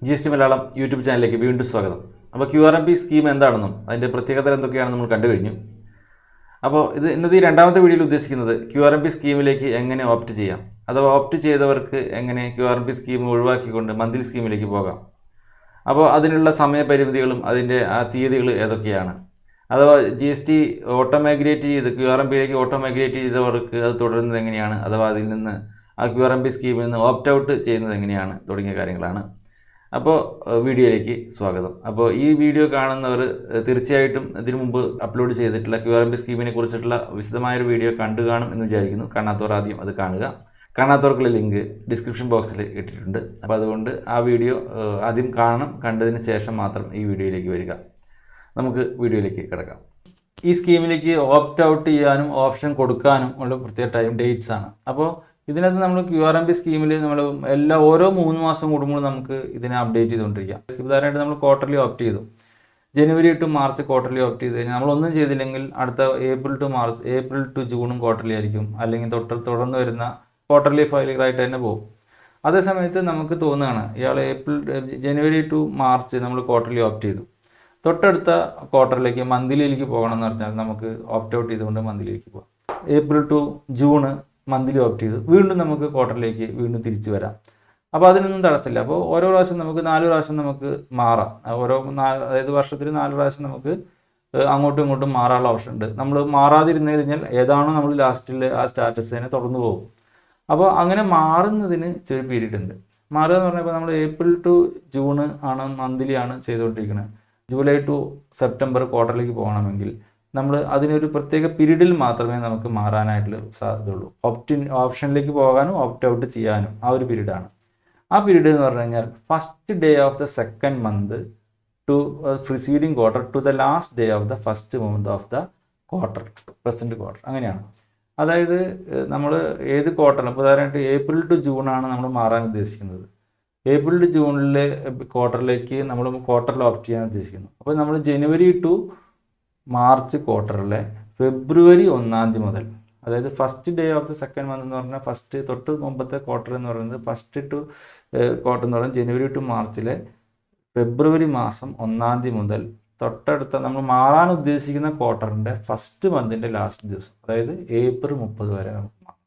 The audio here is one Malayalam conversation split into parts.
GST മലയാളം യൂട്യൂബ് ചാനലിലേക്ക് വീണ്ടും സ്വാഗതം. അപ്പോൾ QRMP സ്കീം എന്താണെന്നും അതിൻ്റെ പ്രത്യേകതകൾ എന്തൊക്കെയാണെന്ന് നമ്മൾ കണ്ടു കഴിഞ്ഞു. അപ്പോൾ ഇന്നത്തെ ഈ രണ്ടാമത്തെ വീഡിയോയിൽ ഉദ്ദേശിക്കുന്നത് QRMP സ്കീമിലേക്ക് എങ്ങനെ ഓപ്റ്റ് ചെയ്യാം, അഥവാ ഓപ്റ്റ് ചെയ്തവർക്ക് എങ്ങനെ QRMP സ്കീം ഒഴിവാക്കിക്കൊണ്ട് മന്ത്ലി സ്കീമിലേക്ക് പോകാം. അപ്പോൾ അതിനുള്ള സമയപരിമിതികളും അതിൻ്റെ തീയതികൾ ഏതൊക്കെയാണ്, അഥവാ GST ഓട്ടോ മൈഗ്രേറ്റ് ചെയ്ത് QRMPയിലേക്ക് ഓട്ടോ മൈഗ്രേറ്റ് ചെയ്തവർക്ക് അത് തുടരുന്നത് എങ്ങനെയാണ്, അഥവാ അതിൽ നിന്ന് ആ QRMP സ്കീമിൽ നിന്ന് ഓപ്റ്റ് ഔട്ട് ചെയ്യുന്നത് എങ്ങനെയാണ് തുടങ്ങിയ കാര്യങ്ങളാണ്. അപ്പോൾ വീഡിയോയിലേക്ക് സ്വാഗതം. അപ്പോൾ ഈ വീഡിയോ കാണുന്നവർ തീർച്ചയായിട്ടും ഇതിനു മുമ്പ് അപ്ലോഡ് ചെയ്തിട്ടുള്ള QRMP സ്കീമിനെ കുറിച്ചിട്ടുള്ള വിശദമായൊരു വീഡിയോ കണ്ടു കാണും എന്ന് വിചാരിക്കുന്നു. കാണാത്തവർ ആദ്യം അത് കാണുക. കാണാത്തവർക്കുള്ള ലിങ്ക് ഡിസ്ക്രിപ്ഷൻ ബോക്സിൽ ഇട്ടിട്ടുണ്ട്. അപ്പോൾ അതുകൊണ്ട് ആ വീഡിയോ ആദ്യം കാണണം. കണ്ടതിന് ശേഷം മാത്രം ഈ വീഡിയോയിലേക്ക് വരിക. നമുക്ക് വീഡിയോയിലേക്ക് കിടക്കാം. ഈ സ്കീമിലേക്ക് ഓപ്റ്റ് ഔട്ട് ചെയ്യാനും ഓപ്ഷൻ കൊടുക്കാനും ഉള്ള പ്രത്യേക ടൈം ഡേറ്റ്സ് ആണ്. അപ്പോൾ ഇതിനകത്ത് നമ്മൾ QRMP സ്കീമിൽ നമ്മൾ ഓരോ 3 മാസം കൂടുമ്പോൾ നമുക്ക് ഇതിനെ അപ്ഡേറ്റ് ചെയ്തുകൊണ്ടിരിക്കാം. ഉദാഹരണമായിട്ട് നമ്മൾ ക്വാർട്ടർലി ഓപ്റ്റ് ചെയ്തു, ജനുവരി ടു മാർച്ച് ക്വാർട്ടർലി ഓപ്റ്റ് ചെയ്ത് കഴിഞ്ഞാൽ നമ്മളൊന്നും ചെയ്തില്ലെങ്കിൽ അടുത്ത ഏപ്രിൽ ടു ജൂണും ക്വാർട്ടർലി ആയിരിക്കും, അല്ലെങ്കിൽ തുടർന്ന് വരുന്ന ക്വാർട്ടർലി ഫയലുകളായിട്ട് തന്നെ പോകും. അതേ സമയത്ത് നമുക്ക് തോന്നുകയാണ് ഇയാൾ ജനുവരി ടു മാർച്ച് നമ്മൾ ക്വാർട്ടർലി ഓപ്റ്റ് ചെയ്തു, തൊട്ടടുത്ത ക്വാർട്ടറിലേക്ക് മന്ത്ലിയിലേക്ക് പോകണം എന്ന് പറഞ്ഞാൽ നമുക്ക് ഓപ്റ്റ് ഔട്ട് ചെയ്തുകൊണ്ട് മന്ത്ലിയിലേക്ക് പോകാം. April to June monthly opt ചെയ്തു, വീണ്ടും നമുക്ക് ക്വാർട്ടറിലേക്ക് വീണ്ടും തിരിച്ചു വരാം. അപ്പോൾ അതിനൊന്നും തടസ്സമില്ല. അപ്പോൾ ഓരോ പ്രാവശ്യം നമുക്ക് 4 പ്രാവശ്യം നമുക്ക് മാറാം. അതായത് വർഷത്തിൽ 4 പ്രാവശ്യം നമുക്ക് അങ്ങോട്ടും ഇങ്ങോട്ടും മാറാനുള്ള ഓപ്ഷൻ ഉണ്ട്. നമ്മൾ മാറാതിരുന്നു കഴിഞ്ഞാൽ ഏതാണോ നമ്മൾ ലാസ്റ്റിൽ ആ സ്റ്റാറ്റസ് തന്നെ തുടർന്നു പോകും. അപ്പോൾ അങ്ങനെ മാറുന്നതിന് ചെറിയ പീരീഡ് ഉണ്ട്. മാറുക എന്ന് പറഞ്ഞാൽ ഇപ്പോൾ നമ്മൾ ഏപ്രിൽ ടു ജൂണ് ആണ് മന്ത്ലി ആണ് ചെയ്തുകൊണ്ടിരിക്കുന്നത്. ജൂലൈ ടു സെപ്റ്റംബർ ക്വാർട്ടറിലേക്ക് പോകണമെങ്കിൽ നമ്മൾ അതിനൊരു പ്രത്യേക പീരീഡിൽ മാത്രമേ നമുക്ക് മാറാനായിട്ടുള്ള സാധ്യതയുള്ളൂ. ഓപ്ഷനിലേക്ക് പോകാനും ഓപ്റ്റ് ഔട്ട് ചെയ്യാനും ആ ഒരു പീരീഡാണ്. ആ പീരീഡ് എന്ന് പറഞ്ഞു കഴിഞ്ഞാൽ first day of the second month to preceding quarter to the last day of the first month of the quarter, present quarter. അങ്ങനെയാണ്. അതായത് നമ്മൾ ഏത് ക്വാർട്ടറിലും, ഇപ്പോൾ ഉദാഹരണമായിട്ട് ഏപ്രിൽ ടു ജൂണാണ് നമ്മൾ മാറാൻ ഉദ്ദേശിക്കുന്നത്. ഏപ്രിൽ ടു ജൂണിലെ ക്വാർട്ടറിലേക്ക് നമ്മൾ ക്വാർട്ടറിൽ ഓപ്റ്റ് ചെയ്യാൻ ഉദ്ദേശിക്കുന്നു. അപ്പോൾ നമ്മൾ ജനുവരി ടു മാർച്ച് ക്വാർട്ടറിലെ ഫെബ്രുവരി 1-ാം തീയതി മുതൽ, അതായത് first day of the second month എന്ന് പറഞ്ഞാൽ ഫസ്റ്റ് തൊട്ട് മുമ്പത്തെ ക്വാർട്ടർ എന്ന് പറയുന്നത് ഫസ്റ്റ് ടു ക്വാർട്ടർ എന്ന് പറയുന്നത് ജനുവരി ടു മാർച്ചിലെ ഫെബ്രുവരി മാസം 1-ാം തീയതി മുതൽ തൊട്ടടുത്ത നമ്മൾ മാറാൻ ഉദ്ദേശിക്കുന്ന ക്വാർട്ടറിൻ്റെ ഫസ്റ്റ് മന്തിൻ്റെ ലാസ്റ്റ് ദിവസം, അതായത് ഏപ്രിൽ 30 വരെ നമുക്ക് മാറാം.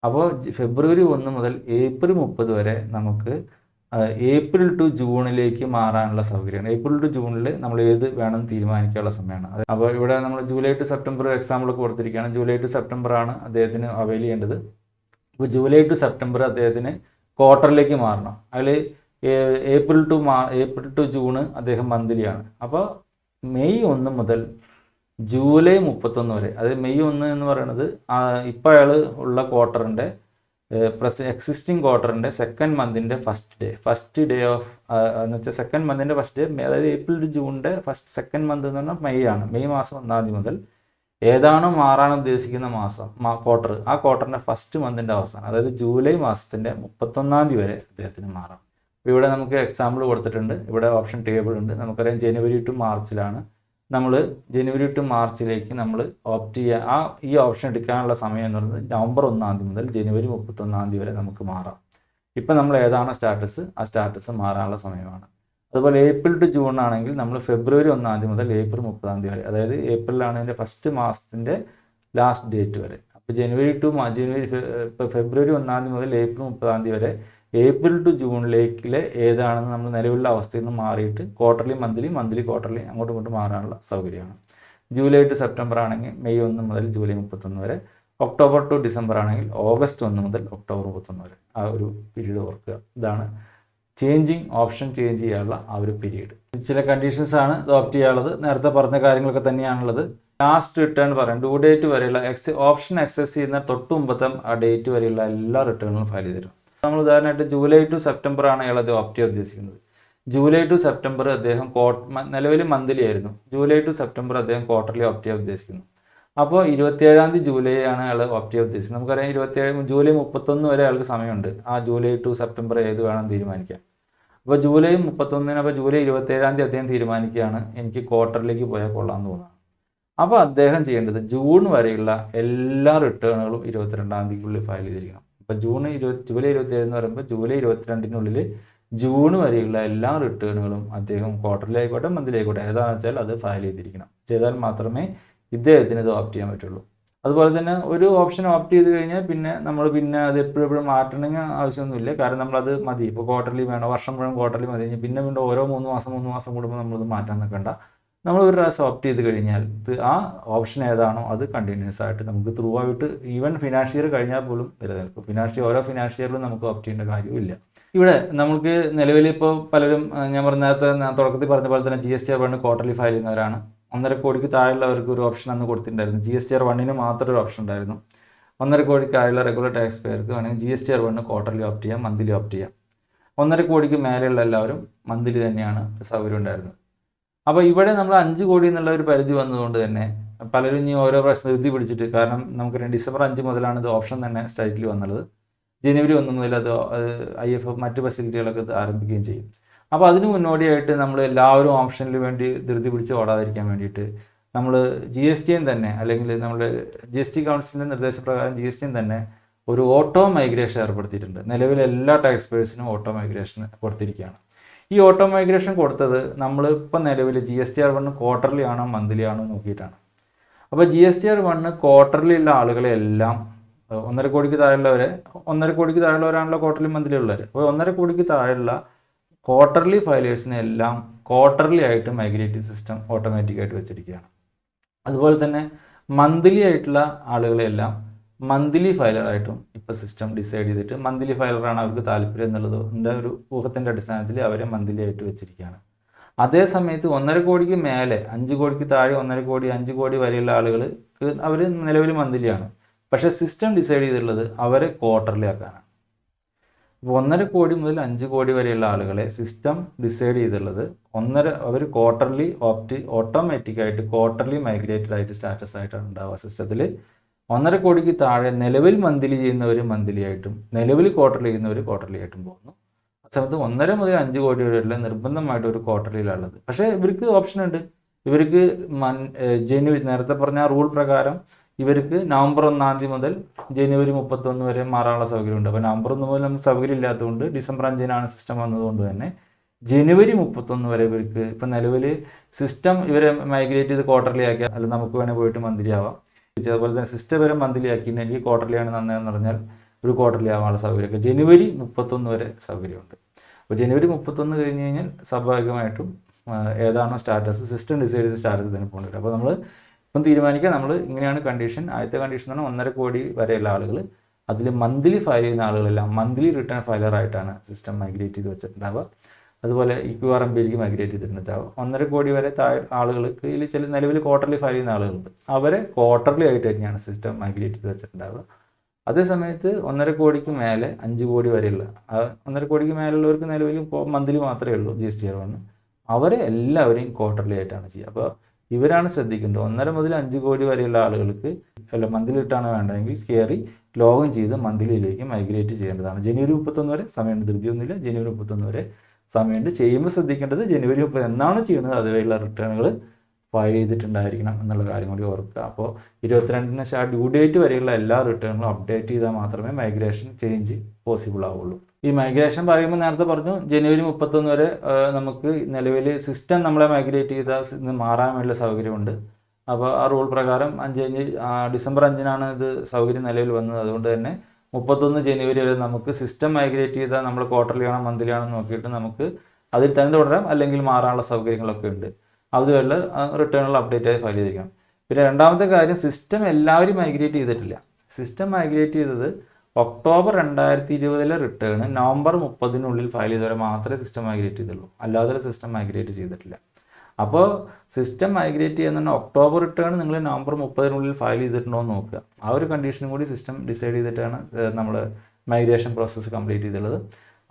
അപ്പോൾ ഫെബ്രുവരി 1 മുതൽ ഏപ്രിൽ 30 വരെ നമുക്ക് ഏപ്രിൽ ടു ജൂണിലേക്ക് മാറാനുള്ള സൗകര്യമാണ്. ഏപ്രിൽ ടു ജൂണിൽ നമ്മൾ ഏത് വേണം തീരുമാനിക്കാനുള്ള സമയമാണ്. അപ്പോൾ ഇവിടെ നമ്മൾ ജൂലൈ ടു സെപ്റ്റംബർ എക്സാമ്പിളൊക്കെ കൊടുത്തിരിക്കുകയാണ്. ജൂലൈ ടു സെപ്റ്റംബർ ആണ് അദ്ദേഹത്തിന് അവൈൽ ചെയ്യേണ്ടത്. ഇപ്പോൾ ജൂലൈ ടു സെപ്റ്റംബർ അദ്ദേഹത്തിന് ക്വാർട്ടറിലേക്ക് മാറണം. അതിൽ ഏപ്രിൽ ടു ജൂണ് അദ്ദേഹം മന്ത്ലിയാണ്. അപ്പോൾ മെയ് 1 മുതൽ ജൂലൈ 31 വരെ, അതായത് മെയ് 1 എന്ന് പറയുന്നത് ഇപ്പോൾ അയാൾ ഉള്ള ക്വാർട്ടറിൻ്റെ എക്സിസ്റ്റിംഗ് ക്വാർട്ടറിൻ്റെ സെക്കൻഡ് മന്തിൻ്റെ ഫസ്റ്റ് ഡേ ഓഫ് എന്ന് വെച്ചാൽ സെക്കൻഡ് മന്തിൻ്റെ ഫസ്റ്റ് ഡേ, അതായത് ഏപ്രിൽ ടു ജൂണിൻ്റെ സെക്കൻഡ് മന്ത് എന്ന് പറഞ്ഞാൽ മെയ് ആണ്. മെയ് മാസം 1-ാം തീയതി മുതൽ ഏതാണോ മാറാൻ ഉദ്ദേശിക്കുന്ന ക്വാർട്ടർ, ആ ക്വാർട്ടറിൻ്റെ ഫസ്റ്റ് മന്തിൻ്റെ അവസാനം, അതായത് ജൂലൈ മാസത്തിൻ്റെ 31-ാം തീയതി വരെ അദ്ദേഹത്തിന് മാറാം. അപ്പോൾ ഇവിടെ നമുക്ക് എക്സാമ്പിൾ കൊടുത്തിട്ടുണ്ട്. ഇവിടെ ഓപ്ഷൻ ടേബിൾ ഉണ്ട്. നമുക്കറിയാം ജനുവരി ടു മാർച്ചിലാണ്. നമ്മൾ ജനുവരി ടു മാർച്ചിലേക്ക് നമ്മൾ ഓപ്റ്റ് ചെയ്യുക. ഈ ഓപ്ഷൻ എടുക്കാനുള്ള സമയം എന്ന് പറയുന്നത് നവംബർ 1-ാം തീയതി മുതൽ ജനുവരി 31-ാം തീയതി വരെ നമുക്ക് മാറാം. ഇപ്പം നമ്മൾ ഏതാണോ സ്റ്റാറ്റസ്, ആ സ്റ്റാറ്റസ് മാറാനുള്ള സമയമാണ്. അതുപോലെ ഏപ്രിൽ ടു ജൂൺ ആണെങ്കിൽ നമ്മൾ ഫെബ്രുവരി 1-ാം തീയതി മുതൽ ഏപ്രിൽ 30-ാം തീയതി വരെ, അതായത് ഏപ്രിലാണ് അതിൻ്റെ ഫസ്റ്റ് മാസത്തിൻ്റെ ലാസ്റ്റ് ഡേറ്റ് വരെ. അപ്പോൾ ഫെബ്രുവരി 1-ാം തീയതി മുതൽ ഏപ്രിൽ 30-ാം തീയതി വരെ ഏപ്രിൽ ടു ജൂണിലേക്കിലെ ഏതാണെന്ന് നമ്മൾ നിലവിലുള്ള അവസ്ഥയിൽ നിന്ന് മാറിയിട്ട് ക്വാർട്ടർലി മന്ത്ലി ക്വാർട്ടർലി അങ്ങോട്ടും ഇങ്ങോട്ടും മാറാനുള്ള സൗകര്യമാണ്. ജൂലൈ ടു സെപ്റ്റംബർ ആണെങ്കിൽ മെയ് 1 മുതൽ ജൂലൈ 31 വരെ, ഒക്ടോബർ ടു ഡിസംബർ ആണെങ്കിൽ ഓഗസ്റ്റ് 1 മുതൽ ഒക്ടോബർ 31 വരെ, ആ ഒരു പീരീഡ് ഓർക്കുക. ഇതാണ് ഓപ്ഷൻ ചേഞ്ച് ചെയ്യാനുള്ള ആ ഒരു പീരീഡ്. ചില കണ്ടീഷൻസ് ആണ് ഇത് ഓപ്റ്റ് ചെയ്യാനുള്ളത്. നേരത്തെ പറഞ്ഞ കാര്യങ്ങളൊക്കെ തന്നെയാണുള്ളത്. ലാസ്റ്റ് റിട്ടേൺ പറയാം, ഡ്യൂ ഡേറ്റ് വരെയുള്ള ഓപ്ഷൻ എക്സസ് ചെയ്യുന്ന തൊട്ട് മുമ്പത്തെ ആ ഡേറ്റ് വരെയുള്ള എല്ലാ റിട്ടേണുകളും ഫയൽ ചെയ്ത് തരും. നമ്മൾ ഉദാഹരണമായിട്ട് ജൂലൈ ടു സെപ്റ്റംബർ ആണ് അയാൾ അത് ഓപ്റ്റ് ചെയ്യാൻ ഉദ്ദേശിക്കുന്നത്. ജൂലൈ ടു സെപ്റ്റംബർ അദ്ദേഹം നിലവിൽ മന്ത്ലി ആയിരുന്നു. ജൂലൈ ടു സെപ്റ്റംബർ അദ്ദേഹം ക്വാർട്ടർലി ഓപ്റ്റ് ചെയ്യാൻ ഉദ്ദേശിക്കുന്നു. അപ്പോൾ 27-ാം തീയതി ജൂലൈ ആണ് അയാൾ ഓപ്റ്റ് ചെയ്യാൻ ഉദ്ദേശിക്കുന്നത്. നമുക്കറിയാം ജൂലൈ 31 വരെ അയാൾക്ക് സമയമുണ്ട് ആ ജൂലൈ ടു സെപ്റ്റംബർ ഏത് വേണം തീരുമാനിക്കാം. അപ്പോൾ ജൂലൈ 31-ന്, അപ്പോൾ ജൂലൈ 27-ാം തീയതി അദ്ദേഹം തീരുമാനിക്കുകയാണ് എനിക്ക് ക്വാർട്ടറിലേക്ക് പോയാൽ കൊള്ളാമെന്ന് തോന്നുന്നു. അപ്പോൾ അദ്ദേഹം ചെയ്യേണ്ടത് ജൂൺ വരെയുള്ള എല്ലാ റിട്ടേണുകളും 22-ാം തീയതിക്കുള്ളിൽ ഫയൽ ചെയ്തിരിക്കണം. അപ്പോൾ ജൂലൈ 27 എന്ന് പറയുമ്പോൾ ജൂലൈ 22-നുള്ളിൽ ജൂൺ വരെയുള്ള എല്ലാ റിട്ടേണുകളും അദ്ദേഹം ക്വാർട്ടർലി ആയിക്കോട്ടെ മന്ത്ലി ആയിക്കോട്ടെ ഏതാണെന്ന് വെച്ചാൽ അത് ഫയൽ ചെയ്തിരിക്കണം. ചെയ്താൽ മാത്രമേ ഇദ്ദേഹത്തിന് ഇത് ഓപ്റ്റ് ചെയ്യാൻ പറ്റുള്ളൂ. അതുപോലെ തന്നെ ഒരു ഓപ്ഷൻ ഓപ്റ്റ് ചെയ്ത് കഴിഞ്ഞാൽ നമ്മൾ അത് എപ്പോഴും മാറ്റണമെങ്കിൽ ആവശ്യമൊന്നുമില്ല. കാരണം നമ്മളത് മതി. ഇപ്പോൾ ക്വാർട്ടർലി വേണം, വർഷം മുഴുവൻ ക്വാർട്ടർലി മതി കഴിഞ്ഞാൽ പിന്നെ ഓരോ 3 മാസം കൂടുമ്പോൾ നമ്മളത് മാറ്റാൻ നിൽക്കണ്ട. നമ്മൾ ഒരു പ്രാവശ്യം ഓപ്റ്റ് ചെയ്ത് കഴിഞ്ഞാൽ ആ ഓപ്ഷൻ ഏതാണോ അത് കണ്ടിന്യൂസ് ആയിട്ട് നമുക്ക് ത്രൂ ആയിട്ട് ഈവൻ ഫിനാൻഷ്യൽ ഇയർ കഴിഞ്ഞാൽ പോലും നിലനിൽക്കും. ഓരോ ഫിനാൻഷ്യൽ ഇയറിലും നമുക്ക് ഓപ്റ്റ് ചെയ്യേണ്ട കാര്യമില്ല. ഇവിടെ നമുക്ക് നിലവിൽ ഇപ്പോൾ പലരും ഞാൻ തുടക്കത്തിൽ പറഞ്ഞ പോലെ തന്നെ GSTR1 ക്വാർട്ടർലി ഫയൽ ചെയ്യുന്നവരാണ്. 1.5 കോടിക്ക് താഴെയുള്ളവർക്ക് ഒരു ഓപ്ഷൻ അന്ന് കൊടുത്തിട്ടുണ്ടായിരുന്നു. GSTR1 മാത്രം ഒരു ഓപ്ഷൻ ഉണ്ടായിരുന്നു. 1.5 കോടിക്ക് താഴെയുള്ള റെഗുലർ ടാക്സ് പേർക്ക് വേണമെങ്കിൽ GSTR1 ക്വാർട്ടർലി ഓപ്റ്റ് ചെയ്യാം, മന്ത്ലി ഓപ്റ്റ് ചെയ്യാം. 1.5 കോടിക്ക് മേലെയുള്ള എല്ലാവരും മന്ത്ലി തന്നെയാണ് സൗകര്യം ഉണ്ടായിരുന്നത്. അപ്പോൾ ഇവിടെ നമ്മൾ 5 കോടി എന്നുള്ള ഒരു പരിധി വന്നതുകൊണ്ട് തന്നെ പലരും ഇനി ഓരോ പ്രാവശ്യം ധൃതി പിടിച്ചിട്ട്, കാരണം നമുക്ക് ഡിസംബർ 5 മുതലാണ് ഇത് ഓപ്ഷൻ തന്നെ സ്റ്റേറ്റിൽ വന്നുള്ളത്. ജനുവരി 1 മുതൽ അത് IFF മറ്റ് ഫെസിലിറ്റികളൊക്കെ ആരംഭിക്കുകയും ചെയ്യും. അപ്പോൾ അതിന് മുന്നോടിയായിട്ട് നമ്മൾ എല്ലാവരും ഓപ്ഷനിൽ വേണ്ടി ധൃതി പിടിച്ച് ഓടാതിരിക്കാൻ വേണ്ടിയിട്ട് നമ്മൾ GSTN തന്നെ, അല്ലെങ്കിൽ നമ്മുടെ GST കൗൺസിലിൻ്റെ നിർദ്ദേശപ്രകാരം GSTN തന്നെ ഒരു ഓട്ടോ മൈഗ്രേഷൻ ഏർപ്പെടുത്തിയിട്ടുണ്ട്. നിലവിലെ എല്ലാ ടാക്സ് പേഴ്സിനും ഓട്ടോ മൈഗ്രേഷൻ കൊടുത്തിരിക്കുകയാണ്. ഈ ഓട്ടോ മൈഗ്രേഷൻ കൊടുത്തത് നമ്മളിപ്പോൾ നിലവിൽ GSTR1 ക്വാർട്ടർലി ആണോ മന്ത്ലി ആണോ നോക്കിയിട്ടാണ്. അപ്പോൾ GSTR1 ക്വാർട്ടർലി ഉള്ള ആളുകളെ എല്ലാം 1.5 കോടിക്ക് താഴെയുള്ളവരെ, 1.5 കോടിക്ക് താഴെയുള്ളവരാണല്ലോ ക്വാർട്ടർലി മന്ത്ലി ഉള്ളവർ. അപ്പോൾ 1.5 കോടിക്ക് താഴെയുള്ള ക്വാർട്ടർലി ഫയലേഴ്സിനെ എല്ലാം ക്വാർട്ടർലി ആയിട്ട് മൈഗ്രേറ്റ് സിസ്റ്റം ഓട്ടോമാറ്റിക്കായിട്ട് വെച്ചിരിക്കുകയാണ്. അതുപോലെ തന്നെ മന്ത്ലി ആയിട്ടുള്ള ആളുകളെല്ലാം മന്ത്ലി ഫയലറായിട്ടും ഇപ്പോൾ സിസ്റ്റം ഡിസൈഡ് ചെയ്തിട്ട് മന്ത്ലി ഫയലറാണ് അവർക്ക് താല്പര്യം എന്നുള്ളതിൻ്റെ ഒരു ഊഹത്തിൻ്റെ അടിസ്ഥാനത്തിൽ അവരെ മന്ത്ലി ആയിട്ട് വെച്ചിരിക്കുകയാണ്. അതേ സമയത്ത് 1.5 കോടിക്ക് മേലെ, 5 കോടിക്ക് താഴെ 1.5 കോടി 5 കോടി വരെയുള്ള ആളുകൾക്ക് അവർ നിലവിൽ മന്ത്ലിയാണ്. പക്ഷേ സിസ്റ്റം ഡിസൈഡ് ചെയ്തിട്ടുള്ളത് അവരെ ക്വാർട്ടർലി ആക്കാനാണ്. അപ്പോൾ 1.5 കോടി മുതൽ 5 കോടി വരെയുള്ള ആളുകളെ സിസ്റ്റം ഡിസൈഡ് ചെയ്തിട്ടുള്ളത് അവർ ക്വാർട്ടർലി ഓട്ടോമാറ്റിക്കായിട്ട് ക്വാർട്ടർലി മൈഗ്രേറ്റഡ് ആയിട്ട് സ്റ്റാറ്റസ് ആയിട്ടാണ് ഉണ്ടാവുക സിസ്റ്റത്തിൽ. 1.5 കോടിക്ക് താഴെ നിലവിൽ മന്ത്ലി ചെയ്യുന്നവർ മന്ത്ലി ആയിട്ടും നിലവിൽ ക്വാർട്ടർലി ചെയ്യുന്നവർ ക്വാർട്ടർലി ആയിട്ടും പോകുന്നു. ആ സമയത്ത് 1.5 മുതൽ 5 കോടി വരെയുള്ള നിർബന്ധമായിട്ട് ഒരു ക്വാർട്ടർലിയിലുള്ളത്. പക്ഷേ ഇവർക്ക് ഓപ്ഷൻ ഉണ്ട്. ഇവർക്ക് ജനുവരി, നേരത്തെ പറഞ്ഞ റൂൾ പ്രകാരം ഇവർക്ക് നവംബർ 1 മുതൽ ജനുവരി 31 വരെ മാറാനുള്ള സൗകര്യമുണ്ട്. അപ്പോൾ നവംബർ 1 മുതൽ നമുക്ക് സൗകര്യം ഇല്ലാത്തതുകൊണ്ട് ഡിസംബർ 5 സിസ്റ്റം വന്നതുകൊണ്ട് തന്നെ ജനുവരി 31 വരെ ഇവർക്ക് ഇപ്പം നിലവിൽ സിസ്റ്റം ഇവരെ മൈഗ്രേറ്റ് ചെയ്ത് ക്വാർട്ടർലി ആക്കിയാൽ അല്ല നമുക്ക് വേണമെങ്കിൽ പോയിട്ട് മന്ത്ലി ആവാം. അതുപോലെ തന്നെ സിസ്റ്റം വരെ മന്ത്ലി ആക്കിയിട്ടുണ്ടെങ്കിൽ ക്വാർട്ടർലിയാണ് നന്നതെന്ന് പറഞ്ഞാൽ ഒരു ക്വാർട്ടർലി ആവാനുള്ള സൗകര്യമൊക്കെ ജനുവരി 31 വരെ സൗകര്യമുണ്ട്. അപ്പോൾ ജനുവരി 31 കഴിഞ്ഞ് കഴിഞ്ഞാൽ സ്വാഭാവികമായിട്ടും ഏതാണോ സ്റ്റാറ്റസ് സിസ്റ്റം ഡിസൈഡ് ചെയ്ത സ്റ്റാറ്റസ് തന്നെ പോകേണ്ടി വരും. അപ്പോൾ നമ്മൾ ഇപ്പം തീരുമാനിക്കുക നമ്മൾ ഇങ്ങനെയാണ് കണ്ടീഷൻ. ആദ്യത്തെ കണ്ടീഷൻ എന്ന് പറഞ്ഞാൽ 1.5 കോടി വരെയുള്ള ആളുകൾ, അതിൽ മന്ത്ലി ഫയൽ ചെയ്യുന്ന ആളുകളെല്ലാം മന്ത്ലി റിട്ടേൺ ഫയലറായിട്ടാണ് സിസ്റ്റം മൈഗ്രേറ്റ് ചെയ്ത് വെച്ചിട്ടുണ്ടാവുക. അതുപോലെ ഈ QRMPയിലേക്ക് മൈഗ്രേറ്റ് ചെയ്തിട്ടുണ്ടാവുക. 1.5 കോടി വരെ ആളുകൾക്ക് ഇതിൽ ചില നിലവിൽ ക്വാർട്ടർലി ഫയൽ ചെയ്യുന്ന ആളുകളുണ്ട്. അവരെ ക്വാർട്ടർലി ആയിട്ട് തന്നെയാണ് സിസ്റ്റം മൈഗ്രേറ്റ് ചെയ്ത് വെച്ചിട്ടുണ്ടാവുക. അതേസമയത്ത് 1.5 കോടിക്ക് മേലെ 5 കോടി വരെയുള്ള 1.5 കോടിക്ക് മേലുള്ളവർക്ക് നിലവിൽ മന്ത്ലി മാത്രമേ ഉള്ളൂ GSTR1. അവരെ എല്ലാവരെയും ക്വാർട്ടർലി ആയിട്ടാണ് ചെയ്യുക. അപ്പോൾ ഇവരാണ് ശ്രദ്ധിക്കേണ്ടത്. 1.5 മുതൽ 5 കോടി വരെയുള്ള ആളുകൾക്ക് മന്ത്ലി ഇട്ടാണ് വേണ്ടതെങ്കിൽ കയറി ലോഗിൻ ചെയ്ത് മന്ത്ലിയിലേക്ക് മൈഗ്രേറ്റ് ചെയ്യേണ്ടതാണ്. ജനുവരി 31 വരെ സമയമുണ്ട്, ധൃതിയൊന്നുമില്ല. ജനുവരി 31 വരെ സമയമുണ്ട്. ചെയ്യുമ്പോൾ ശ്രദ്ധിക്കേണ്ടത് ജനുവരി 30 എന്നാണ് ചെയ്യുന്നത് അതുവരെയുള്ള റിട്ടേണുകൾ ഫയൽ ചെയ്തിട്ടുണ്ടായിരിക്കണം എന്നുള്ള കാര്യം കൂടി ഓർക്കുക. അപ്പോൾ 22-ന് ഡ്യൂ ഡേറ്റ് വരെയുള്ള എല്ലാ റിട്ടേണുകളും അപ്ഡേറ്റ് ചെയ്താൽ മാത്രമേ മൈഗ്രേഷൻ ചേഞ്ച് പോസിബിൾ ആവുള്ളൂ. ഈ മൈഗ്രേഷൻ പറയുമ്പോൾ നേരത്തെ പറഞ്ഞു ജനുവരി 31 വരെ നമുക്ക് നിലവിൽ സിസ്റ്റം നമ്മളെ മൈഗ്രേറ്റ് ചെയ്താൽ മാറാൻ വേണ്ടിയുള്ള സൗകര്യമുണ്ട്. അപ്പോൾ ആ റൂൾ പ്രകാരം ഡിസംബർ 5 ഇത് സൗകര്യം നിലവിൽ വന്നത്. അതുകൊണ്ട് തന്നെ 31 ജനുവരി വരെ നമുക്ക് സിസ്റ്റം മൈഗ്രേറ്റ് ചെയ്താൽ നമ്മൾ ക്വാർട്ടർലി ആണോ മന്ത്ലി ആണോ നോക്കിയിട്ട് നമുക്ക് അതിൽ തന്നെ തുടരാം, അല്ലെങ്കിൽ മാറാനുള്ള സൗകര്യങ്ങളൊക്കെ ഉണ്ട്. അതുവരെ റിട്ടേണുകൾ അപ്ഡേറ്റ് ആയി ഫയൽ ചെയ്തിരിക്കണം. പിന്നെ രണ്ടാമത്തെ കാര്യം, സിസ്റ്റം എല്ലാവരും മൈഗ്രേറ്റ് ചെയ്തിട്ടില്ല. സിസ്റ്റം മൈഗ്രേറ്റ് ചെയ്തത് ഒക്ടോബർ 2020 റിട്ടേൺ നവംബർ 30 ഫയൽ ചെയ്തവരെ മാത്രമേ സിസ്റ്റം മൈഗ്രേറ്റ് ചെയ്തുള്ളൂ. അല്ലാതെ സിസ്റ്റം മൈഗ്രേറ്റ് ചെയ്തിട്ടില്ല. അപ്പോൾ സിസ്റ്റം മൈഗ്രേറ്റ് ചെയ്യുന്ന ഒക്ടോബർ റിട്ടേൺ നിങ്ങൾ നവംബർ 30 ഫയൽ ചെയ്തിട്ടുണ്ടോ എന്ന് നോക്കുക. ആ ഒരു കണ്ടീഷനും കൂടി സിസ്റ്റം ഡിസൈഡ് ചെയ്തിട്ടാണ് നമ്മൾ മൈഗ്രേഷൻ പ്രോസസ്സ് കംപ്ലീറ്റ് ചെയ്തിട്ടുള്ളത്.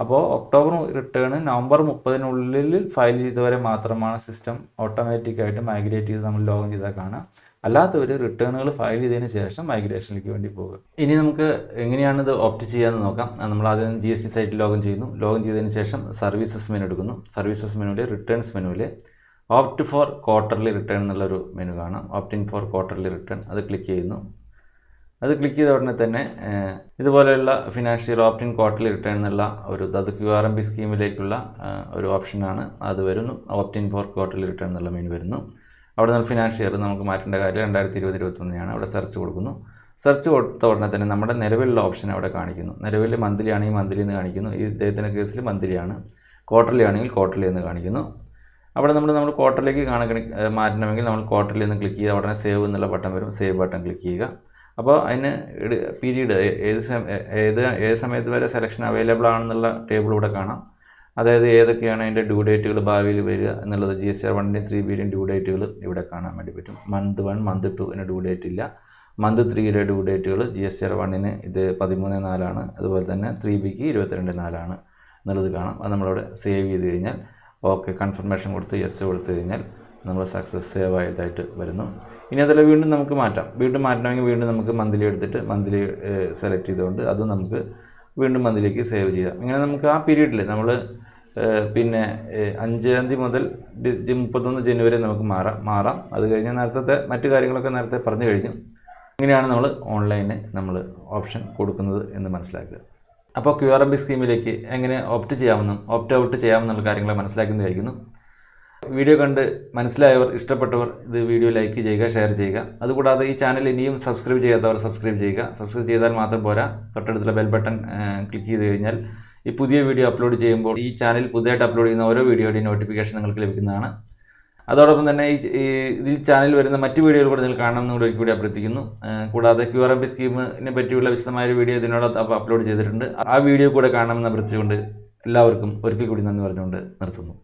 അപ്പോൾ ഒക്ടോബർ റിട്ടേൺ നവംബർ 30 ഫയൽ ചെയ്തവരെ മാത്രമാണ് സിസ്റ്റം ഓട്ടോമാറ്റിക്കായിട്ട് മൈഗ്രേറ്റ് ചെയ്ത് നമ്മൾ ലോഗിൻ ചെയ്താൽ കാണുക. അല്ലാത്തവർ റിട്ടേണുകൾ ഫയൽ ചെയ്തതിന് ശേഷം മൈഗ്രേഷനിലേക്ക് വേണ്ടി പോകുക. ഇനി നമുക്ക് എങ്ങനെയാണ് ഇത് ഓപ്റ്റ് ചെയ്യാമെന്ന് നോക്കാം. നമ്മൾ ആദ്യം GST സൈറ്റിൽ ലോഗിൻ ചെയ്യുന്നു. ലോഗിൻ ചെയ്തതിന് ശേഷം സർവീസസ് മെനു എടുക്കുന്നു. സർവീസസ് മെനുവിൽ റിട്ടേൺസ് മെനുവിൽ ഓപ്റ്റ് ഫോർ ക്വാർട്ടർലി റിട്ടേൺ എന്നുള്ളൊരു മെനു കാണാം. ഓപ്റ്റിംഗ് ഫോർ ക്വാർട്ടർലി റിട്ടേൺ അത് ക്ലിക്ക് ചെയ്യുന്നു. അത് ക്ലിക്ക് ചെയ്ത ഉടനെ തന്നെ ഇതുപോലെയുള്ള financial opt in quarterly return എന്നുള്ള അത് QRMP സ്കീമിലേക്കുള്ള ഒരു ഓപ്ഷനാണ്. അത് വരുന്നു. Opt in for quarterly return എന്നുള്ള മെനു വരുന്നു. അവിടെ നിന്ന് ഫിനാൻഷ്യൽ ഇയർ നമുക്ക് മാറ്റേണ്ട കാര്യം 2020-21 അവിടെ സെർച്ച് കൊടുക്കുന്നു. സെർച്ച് കൊടുത്ത ഉടനെ തന്നെ നമ്മുടെ നിലവിലുള്ള ഓപ്ഷൻ അവിടെ കാണിക്കുന്നു. നിലവിൽ മന്ത്ലി ആണെങ്കിൽ മന്ത്ലി എന്ന് കാണിക്കുന്നു. ഈ ഇദ്ദേഹത്തിൻ്റെ കേസിൽ മന്ത്ലിയാണ്. ക്വാർട്ടർലി ആണെങ്കിൽ ക്വാർട്ടർലി എന്ന് കാണിക്കുന്നു. അവിടെ നമ്മൾ ക്വാർട്ടറിലേക്ക് മാറ്റണമെങ്കിൽ നമ്മൾ ക്വാർട്ടർലി എന്ന് ക്ലിക്ക് ചെയ്യുക. ഉടനെ സേവ് എന്നുള്ള ബട്ടൺ വരും. സേവ് ബട്ടൺ ക്ലിക്ക് ചെയ്യുക. അപ്പോൾ അതിന് പീരീഡ് ഏത് സമയത്ത് വരെ സെലക്ഷൻ അവൈലബിൾ ആണെന്നുള്ള ടേബിൾ ഇവിടെ കാണാം. അതായത് ഏതൊക്കെയാണ് അതിൻ്റെ ഡ്യൂ ഡേറ്റുകൾ ഭാവിയിൽ വരിക എന്നുള്ളത് GSTR 1-ൻ്റെയും 3B'യുടെയും ഡ്യൂ ഡേറ്റുകൾ ഇവിടെ കാണാൻ വേണ്ടി പറ്റും. മന്ത് 1, മന്ത് 2 ഡ്യൂ ഡേറ്റ് ഇല്ല. മന്ത് 3യുടെ ഡ്യൂ ഡേറ്റുകൾ GSTR 1 ഇത് 13/4 അതുപോലെ തന്നെ 3Bക്ക് 22/4 എന്നുള്ളത് കാണാം. അത് നമ്മളവിടെ സേവ് ചെയ്ത് കഴിഞ്ഞാൽ ഓക്കെ കൺഫർമേഷൻ കൊടുത്ത് യെസ് കൊടുത്തു കഴിഞ്ഞാൽ നമ്മൾ സക്സസ് സേവ് ആയതായിട്ട് വരുന്നു. ഇനി അതല്ല വീണ്ടും നമുക്ക് വീണ്ടും മാറ്റണമെങ്കിൽ വീണ്ടും നമുക്ക് മന്ത്ലി എടുത്തിട്ട് മന്ത്ലി സെലക്ട് ചെയ്തുകൊണ്ട് അതും നമുക്ക് വീണ്ടും മന്ത്ലിലേക്ക് സേവ് ചെയ്യാം. ഇങ്ങനെ നമുക്ക് ആ പീരീഡിൽ നമ്മൾ പിന്നെ 5-ാം തീയതി മുതൽ 31 ജനുവരി നമുക്ക് മാറാം. അത് കഴിഞ്ഞാൽ നേരത്തെ മറ്റു കാര്യങ്ങളൊക്കെ നേരത്തെ പറഞ്ഞു കഴിഞ്ഞു. ഇങ്ങനെയാണ് നമ്മൾ ഓൺലൈനിൽ നമ്മൾ ഓപ്ഷൻ കൊടുക്കുന്നത് എന്ന് മനസ്സിലാക്കുക. അപ്പോൾ QRMP സ്കീമിലേക്ക് എങ്ങനെ ഓപ്റ്റ് ചെയ്യാമെന്നും ഓപ്റ്റ് ഔട്ട് ചെയ്യാമെന്നുള്ള കാര്യങ്ങൾ മനസ്സിലാക്കുന്നതായിരിക്കുന്നു. വീഡിയോ കണ്ട് മനസ്സിലായവർ, ഇഷ്ടപ്പെട്ടവർ ഇത് വീഡിയോ ലൈക്ക് ചെയ്യുക, ഷെയർ ചെയ്യുക. അതുകൂടാതെ ഈ ചാനൽ ഇനിയും സബ്സ്ക്രൈബ് ചെയ്യാത്തവർ സബ്സ്ക്രൈബ് ചെയ്യുക. സബ്സ്ക്രൈബ് ചെയ്താൽ മാത്രം പോരാ, തൊട്ടടുത്തുള്ള ബെൽ ബട്ടൺ ക്ലിക്ക് ചെയ്ത് കഴിഞ്ഞാൽ ഈ പുതിയ വീഡിയോ അപ്ലോഡ് ചെയ്യുമ്പോൾ ഈ ചാനൽ പുതിയതായിട്ട് അപ്ലോഡ് ചെയ്യുന്ന ഓരോ വീഡിയോയുടെയും നോട്ടിഫിക്കേഷൻ നിങ്ങൾക്ക് ലഭിക്കുന്നതാണ്. അതോടൊപ്പം തന്നെ ഇതിൽ ചാനൽ വരുന്ന മറ്റ് വീഡിയോകൾ കൂടെ നിങ്ങൾ കാണണമെന്ന് കൂടി ഒരിക്കൽ കൂടി അഭ്യർത്ഥിക്കുന്നു. കൂടാതെ QRMP സ്കീമിനെ പറ്റിയുള്ള വിശദമായ ഒരു വീഡിയോ ഇതിനോടൊപ്പം അപ്ലോഡ് ചെയ്തിട്ടുണ്ട്. ആ വീഡിയോ കൂടെ കാണണമെന്ന് അഭ്യർത്ഥിച്ചുകൊണ്ട് എല്ലാവർക്കും ഒരിക്കൽ കൂടി നന്ദി പറഞ്ഞുകൊണ്ട് നിർത്തുന്നു.